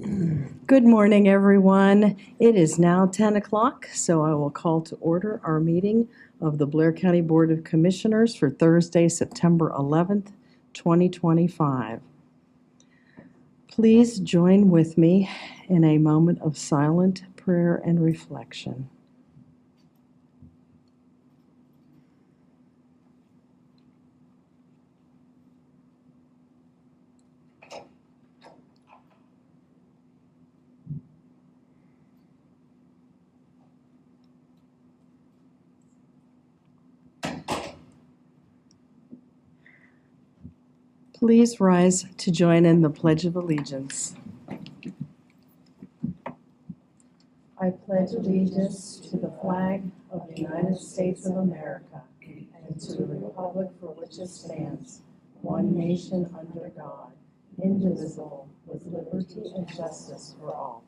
Good morning, everyone. It is now 10 o'clock, so I will call to order our meeting of the Blair County Board of Commissioners for Thursday, September 11th, 2025. Please join with me in a moment of silent prayer and reflection. Please rise to join in the Pledge of Allegiance. I pledge allegiance to the flag of the United States of America and to the republic for which it stands, one nation under God, indivisible, with liberty and justice for all.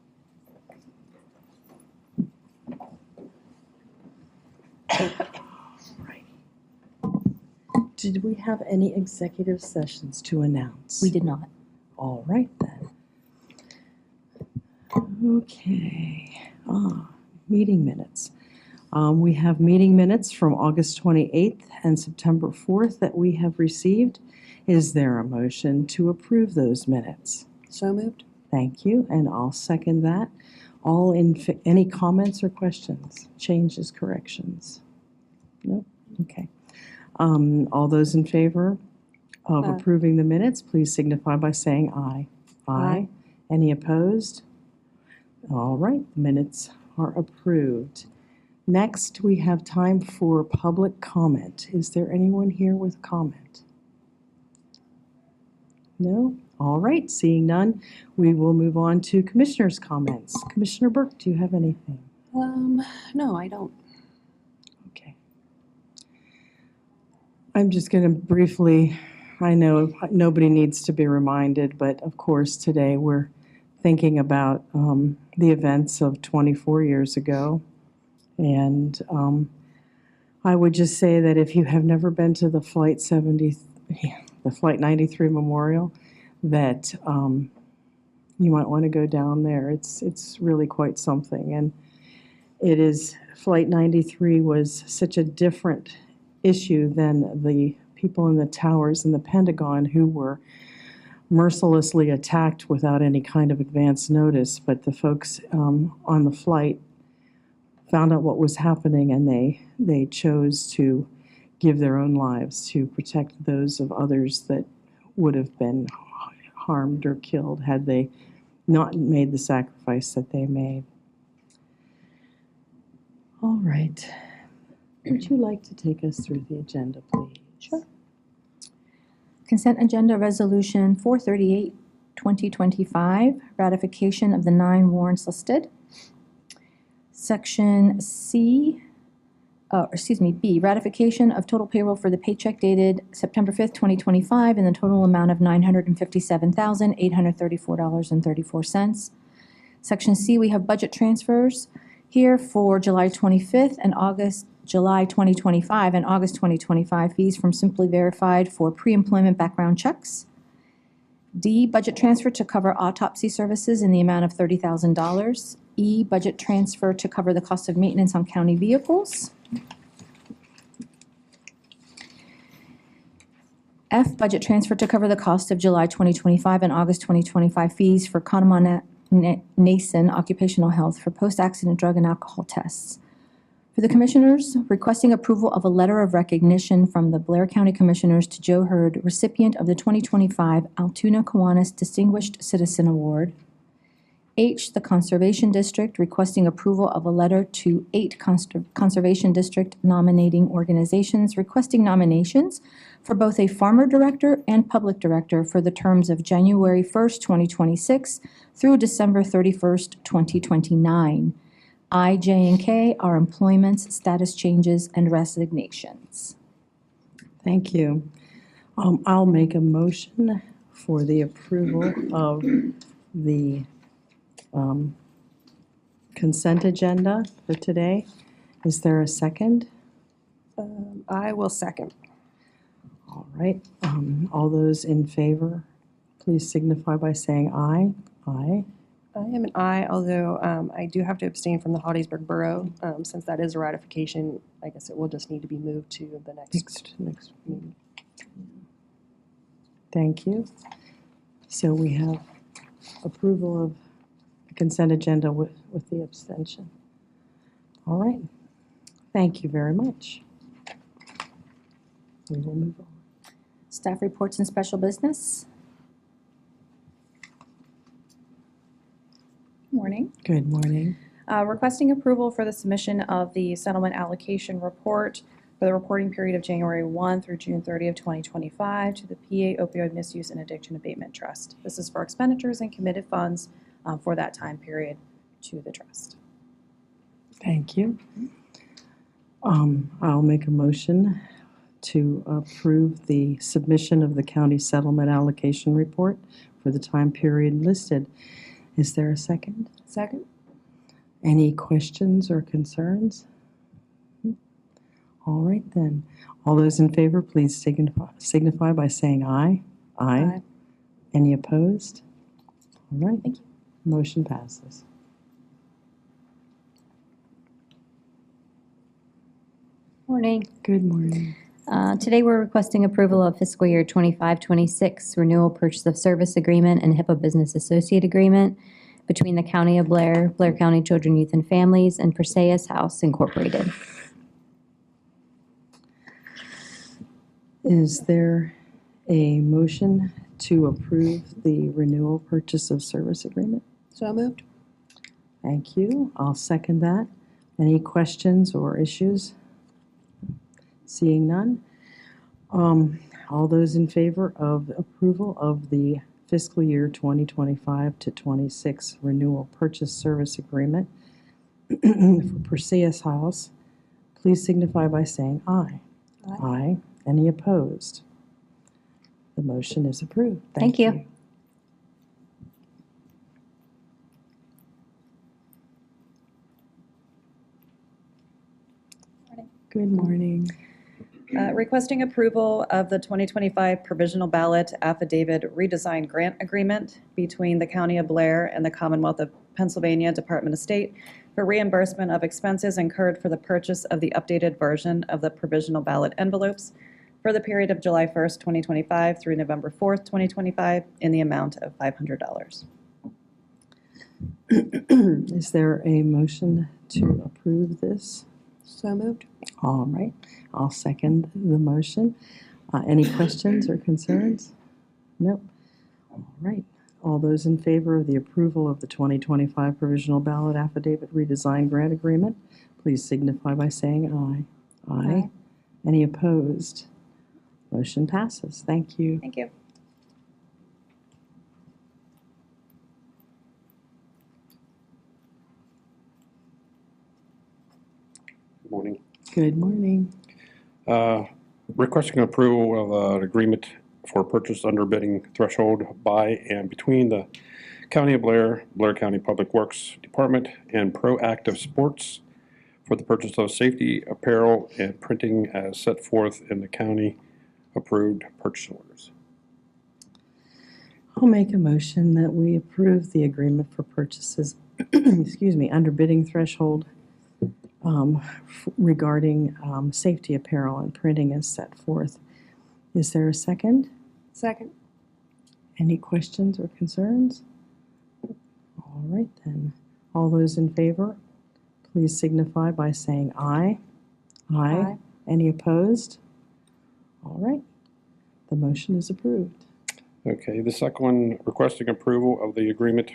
Did we have any executive sessions to announce? We did not. All right then. Okay. Meeting minutes. We have meeting minutes from August 28th and September 4th that we have received. Is there a motion to approve those minutes? So moved. Thank you, and I'll second that. Any comments or questions, changes, corrections? No? Okay. All those in favor of approving the minutes, please signify by saying aye. Aye. Any opposed? All right, the minutes are approved. Next, we have time for public comment. Is there anyone here with comment? No? All right, seeing none, we will move on to commissioners' comments. Commissioner Burke, do you have anything? No, I don't. Okay. I'm just going to briefly, I know nobody needs to be reminded, but of course today we're thinking about the events of 24 years ago. And I would just say that if you have never been to the Flight 93 Memorial, that you might want to go down there. It's really quite something. And it is, Flight 93 was such a different issue than the people in the towers in the Pentagon who were mercilessly attacked without any kind of advance notice. But the folks on the flight found out what was happening, and they chose to give their own lives to protect those of others that would have been harmed or killed had they not made the sacrifice that they made. All right. Would you like to take us through the agenda, please? Sure. Consent Agenda Resolution 438, 2025, ratification of the 9 warrants listed. Section B, ratification of total payroll for the paycheck dated September 5th, 2025, in the total amount of $957,834.34. Section C, we have budget transfers here for July 25th and July 2025 and August 2025 fees from Simply Verified for pre-employment background checks. D, budget transfer to cover autopsy services in the amount of $30,000. E, budget transfer to cover the cost of maintenance on county vehicles. F, budget transfer to cover the cost of July 2025 and August 2025 fees for Conemaugh Nason Occupational Health for post-accident drug and alcohol tests. For the Commissioners, requesting approval of a letter of recognition from the Blair County Commissioners to Joe Hurd, recipient of the 2025 Altoona Kiwanis Distinguished Citizen Award. H, the Conservation District, requesting approval of a letter to 8 Conservation District nominating organizations requesting nominations for both a Farmer Director and Public Director for the terms of January 1st, 2026 through December 31st, 2029. I, J, and K are employments, status changes, and resignations. Thank you. I'll make a motion for the approval of the consent agenda for today. Is there a second? I will second. All right. All those in favor, please signify by saying aye. Aye. I am an aye, although I do have to abstain from the Hollidaysburg Borough. Since that is a ratification, I guess it will just need to be moved to the next meeting. Thank you. So we have approval of the consent agenda with the abstention. All right. Thank you very much. We will move on. Staff reports and special business. Morning. Good morning. Requesting approval for the submission of the settlement allocation report for the reporting period of January 1 through June 30 of 2025 to the PA Opioid Misuse and Addiction Abatement Trust. This is for expenditures and committed funds for that time period to the trust. Thank you. I'll make a motion to approve the submission of the county settlement allocation report for the time period listed. Is there a second? Second? Any questions or concerns? All right then. All those in favor, please signify by saying aye. Aye. Any opposed? All right. Thank you. Motion passes. Morning. Good morning. Today, we're requesting approval of fiscal year 25-26 renewal purchase of service agreement and HIPAA Business Associate Agreement between the County of Blair, Blair County Children, Youth, and Families, and Perseus House Incorporated. Is there a motion to approve the renewal purchase of service agreement? So moved? Thank you. I'll second that. Any questions or issues? Seeing none. All those in favor of approval of the fiscal year 2025 to 26 renewal purchase service agreement for Perseus House, please signify by saying aye. Aye. Any opposed? The motion is approved. Thank you. Good morning. Requesting approval of the 2025 provisional ballot affidavit redesign grant agreement between the County of Blair and the Commonwealth of Pennsylvania Department of State for reimbursement of expenses incurred for the purchase of the updated version of the provisional ballot envelopes for the period of July 1st, 2025 through November 4th, 2025 in the amount of $500. Is there a motion to approve this? So moved? All right. I'll second the motion. Any questions or concerns? Nope. All right. All those in favor of the approval of the 2025 provisional ballot affidavit redesign grant agreement, please signify by saying aye. Aye. Any opposed? Motion passes. Thank you. Thank you. Good morning. Good morning. Requesting approval of an agreement for purchase under bidding threshold by and between the County of Blair, Blair County Public Works Department, and Proactive Sports for the purchase of safety apparel and printing as set forth in the county-approved purchase orders. I'll make a motion that we approve the agreement for purchases, excuse me, under bidding threshold regarding safety apparel and printing as set forth. Is there a second? Second? Any questions or concerns? All right then. All those in favor, please signify by saying aye. Aye. Any opposed? All right. The motion is approved. Okay, the second one, requesting approval of the agreement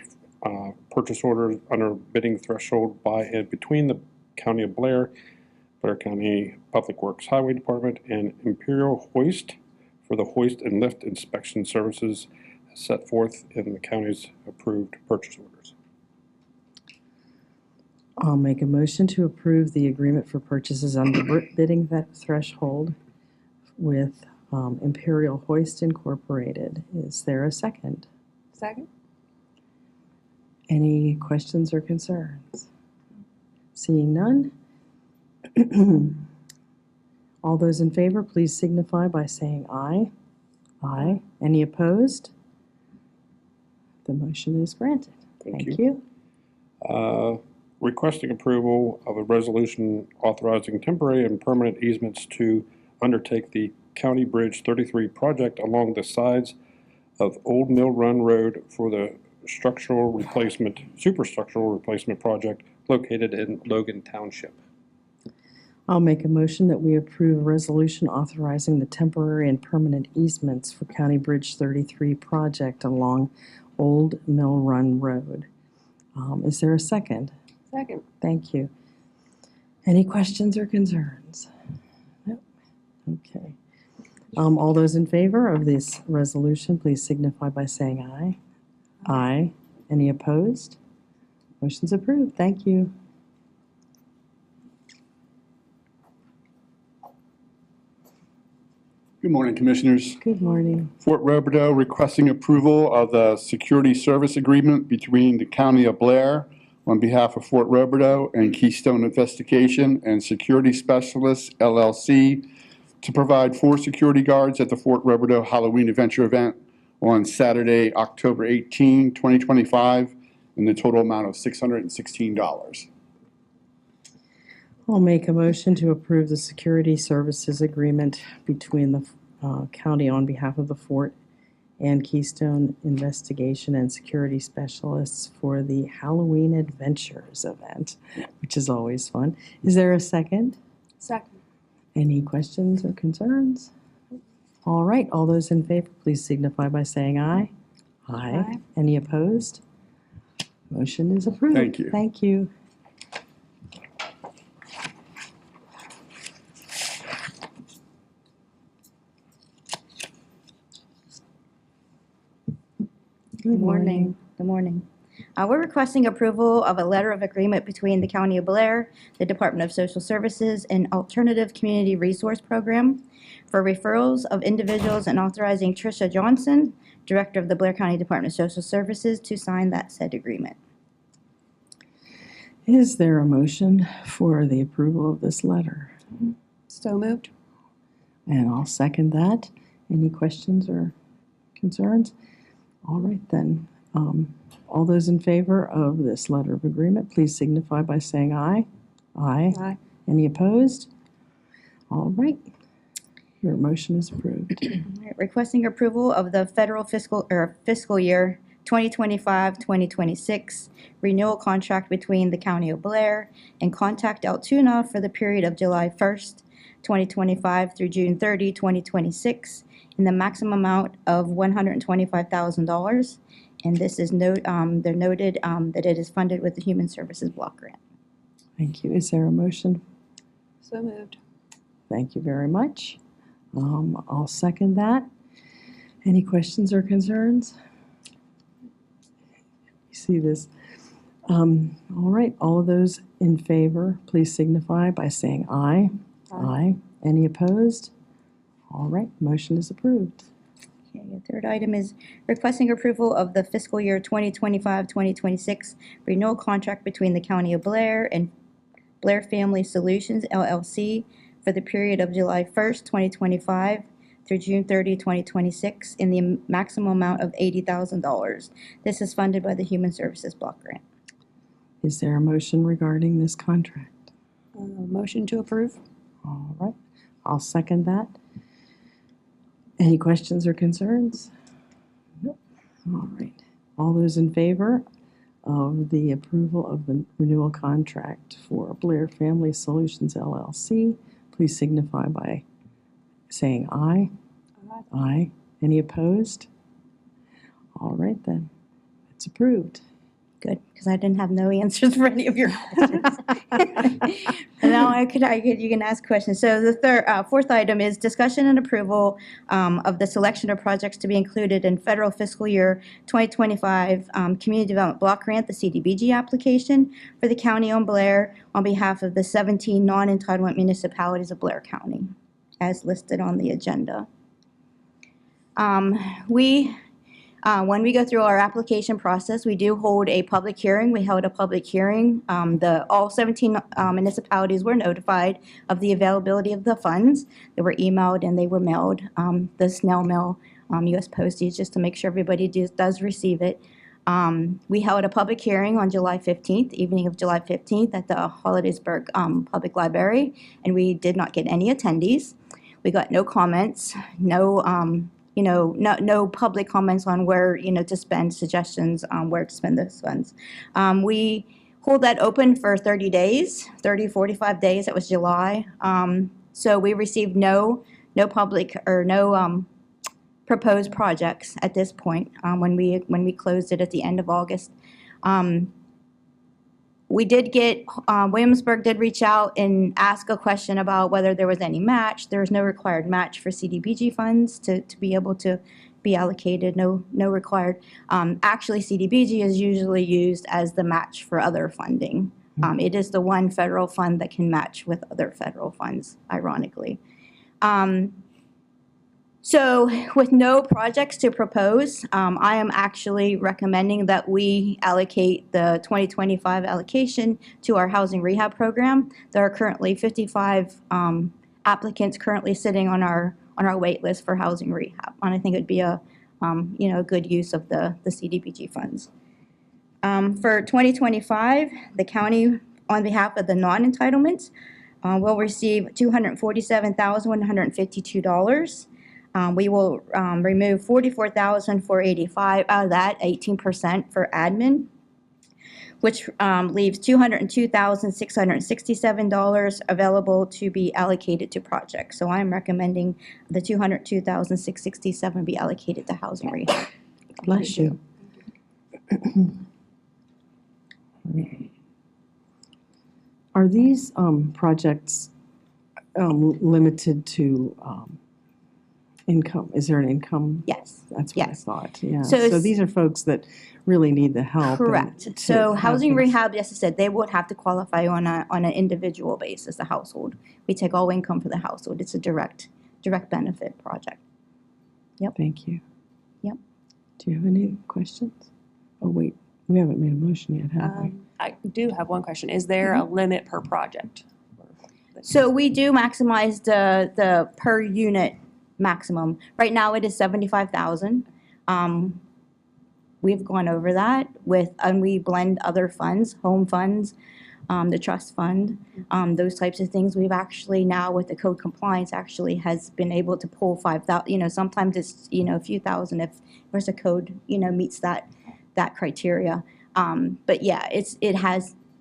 purchase orders under bidding threshold by and between the County of Blair, Blair County Public Works Highway Department, and Imperial Hoist for the hoist and lift inspection services as set forth in the county's approved purchase orders. I'll make a motion to approve the agreement for purchases under bidding threshold with Imperial Hoist Incorporated. Is there a second? Second? Any questions or concerns? Seeing none. All those in favor, please signify by saying aye. Aye. Any opposed? The motion is granted. Thank you. Requesting approval of a resolution authorizing temporary and permanent easements to undertake the County Bridge 33 project along the sides of Old Mill Run Road for the superstructural replacement project located in Logan Township. I'll make a motion that we approve a resolution authorizing the temporary and permanent easements for County Bridge 33 project along Old Mill Run Road. Is there a second? Second. Thank you. Any questions or concerns? Nope. Okay. All those in favor of this resolution, please signify by saying aye. Aye. Any opposed? Motion's approved. Thank you. Good morning, Commissioners. Good morning. Fort Roberdeau requesting approval of the security service agreement between the County of Blair on behalf of Fort Roberdeau and Keystone Investigation and Security Specialists, LLC, to provide 4 security guards at the Fort Roberdeau Halloween Adventure event on Saturday, October 18, 2025, in the total amount of $616. I'll make a motion to approve the security services agreement between the county on behalf of the Fort and Keystone Investigation and Security Specialists for the Halloween Adventures event, which is always fun. Is there a second? Second. Any questions or concerns? All right, all those in favor, please signify by saying aye. Aye. Any opposed? Motion is approved. Thank you. Thank you. Good morning. Good morning. We're requesting approval of a letter of agreement between the County of Blair, the Department of Social Services, and Alternative Community Resource Program for referrals of individuals and authorizing Tricia Johnson, Director of the Blair County Department of Social Services, to sign that said agreement. Is there a motion for the approval of this letter? So moved. And I'll second that. Any questions or concerns? All right then. All those in favor of this letter of agreement, please signify by saying aye. Aye. Aye. Any opposed? All right. Your motion is approved. All right, requesting approval of the federal fiscal year 2025-2026 renewal contract between the County of Blair and Contact Altoona for the period of July 1st, 2025 through June 30, 2026, in the maximum amount of $125,000. And this is they're noted that it is funded with the Human Services Block Grant. Thank you. Is there a motion? So moved. Thank you very much. I'll second that. Any questions or concerns? You see this? All right, all of those in favor, please signify by saying aye. Aye. Any opposed? All right, motion is approved. Okay, the third item is requesting approval of the fiscal year 2025-2026 renewal contract between the County of Blair and Blair Family Solutions, LLC, for the period of July 1st, 2025 through June 30, 2026, in the maximum amount of $80,000. This is funded by the Human Services Block Grant. Is there a motion regarding this contract? Motion to approve. All right, I'll second that. Any questions or concerns? Nope. All right. All those in favor of the approval of the renewal contract for Blair Family Solutions, LLC, please signify by saying aye. Aye. Aye. Any opposed? All right then. It's approved. Good, because I didn't have no answers for any of your questions. Now you can ask questions. So the fourth item is discussion and approval of the selection of projects to be included in federal fiscal year 2025 Community Development Block Grant, the CDBG application for the County of Blair on behalf of the 17 non-entitlement municipalities of Blair County, as listed on the agenda. When we go through our application process, we do hold a public hearing. We held a public hearing. All 17 municipalities were notified of the availability of the funds. They were emailed and they were mailed, the snail mail, U.S. postage, just to make sure everybody does receive it. We held a public hearing on July 15th, evening of July 15th at the Hollidaysburg Public Library, and we did not get any attendees. We got no comments, no public comments on where, to spend, suggestions on where to spend those funds. We hold that open for 30 days, 45 days. It was July. So we received no public or no proposed projects at this point when we closed it at the end of August. We did get, Williamsburg did reach out and ask a question about whether there was any match. There was no required match for CDBG funds to be able to be allocated, no required. Actually, CDBG is usually used as the match for other funding. It is the one federal fund that can match with other federal funds, ironically. So with no projects to propose, I am actually recommending that we allocate the 2025 allocation to our housing rehab program. There are currently 55 applicants currently sitting on our wait list for housing rehab. And I think it'd be a good use of the CDBG funds. For 2025, the county, on behalf of the non-entitlements, will receive $247,152. We will remove $44,485 out of that, 18% for admin, which leaves $202,667 available to be allocated to projects. So I'm recommending the $202,667 be allocated to housing rehab. Bless you. Are these projects limited to income? Is there an income? Yes. That's what I Yes. thought, yeah. So So it's- these are folks that really need the help. and Correct. to So have housing things- rehab, yes, I said, they would have to qualify on an individual basis, the household. We take all income for the household. It's a direct benefit project. Thank you. Yep. Do you have any questions? Oh, wait, we haven't made a motion yet, have we? I do have one question. Is there a limit per project? So we do maximize the per unit maximum. Right now, it is 75,000. We've gone over that and we blend other funds, home funds, the trust fund, those types of things. We've actually now, with the code compliance, actually has been able to pull 5,000, sometimes it's, a few thousand if there's a code, meets that criteria. But yeah,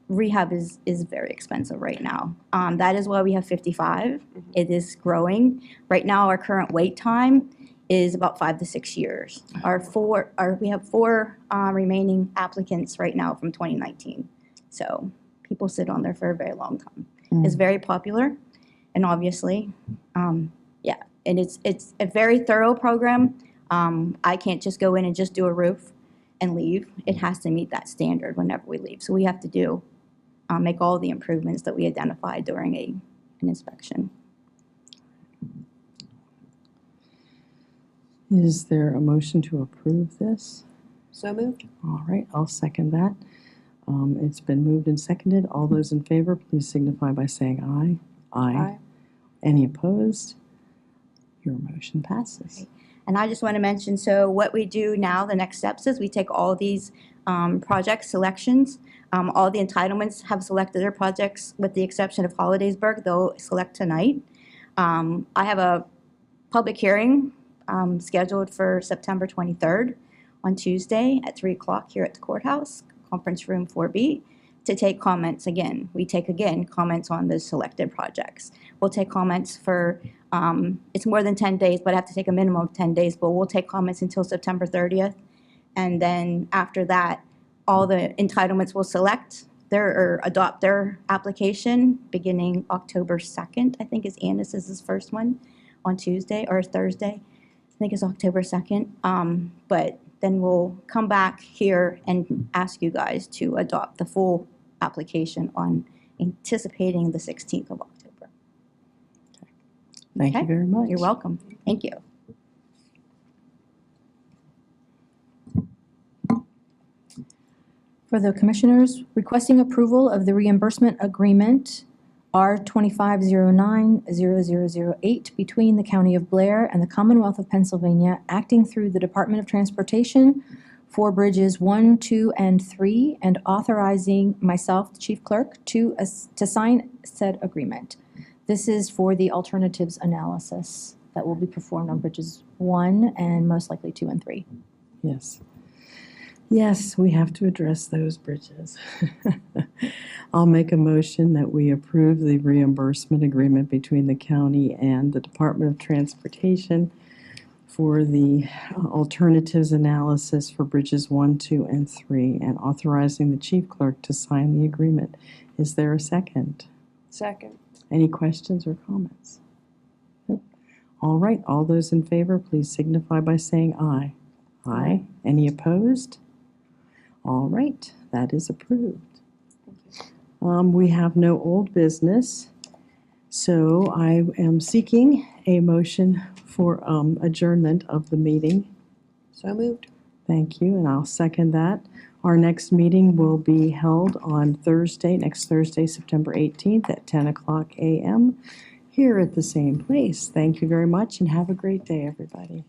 rehab is very expensive right now. That is why we have 55. It is growing. Right now, our current wait time is about 5 to 6 years. We have four remaining applicants right now from 2019. So people sit on there for a very long time. It's very popular, and obviously, and it's a very thorough program. I can't just go in and just do a roof and leave. It has to meet that standard whenever we leave. So we have to make all the improvements that we identified during an inspection. Is there a motion to approve this? So moved. All right, I'll second that. It's been moved and seconded. All those in favor, please signify by saying aye. Aye. Any opposed? Your motion passes. And I just want to mention, so what we do now, the next steps is we take all these project selections. All the entitlements have selected their projects with the exception of Hollidaysburg. They'll select tonight. I have a public hearing scheduled for September 23rd on Tuesday at 3 o'clock here at the courthouse, conference room 4B, to take comments again. We take again comments on the selected projects. We'll take comments for, it's more than 10 days, but I have to take a minimum of 10 days, but we'll take comments until September 30th. And then after that, all the entitlements will select or adopt their application beginning October 2nd, I think is Andis's first one on Tuesday or Thursday. I think it's October 2nd. But then we'll come back here and ask you guys to adopt the full application on anticipating the 16th of October. Thank you Okay. very much. You're welcome. Thank you. For the Commissioners, requesting approval of the reimbursement agreement R25090008 between the County of Blair and the Commonwealth of Pennsylvania, acting through the Department of Transportation for Bridges 1, 2, and 3, and authorizing myself, the Chief Clerk, to sign said agreement. This is for the alternatives analysis that will be performed on Bridges 1 and most likely 2 and 3. Yes. Yes, we have to address those bridges. I'll make a motion that we approve the reimbursement agreement between the county and the Department of Transportation for the alternatives analysis for bridges 1, 2, and 3, and authorizing the chief clerk to sign the agreement. Is there a second? Second. Any questions or comments? Nope. All right, all those in favor, please signify by saying aye. Aye. Any opposed? All right, that is approved. We have no old business, so I am seeking a motion for adjournment of the meeting. So moved. Thank you, and I'll second that. Our next meeting will be held on Thursday, next Thursday, September 18th at 10 o'clock a.m. here at the same place. Thank you very much, and have a great day, everybody.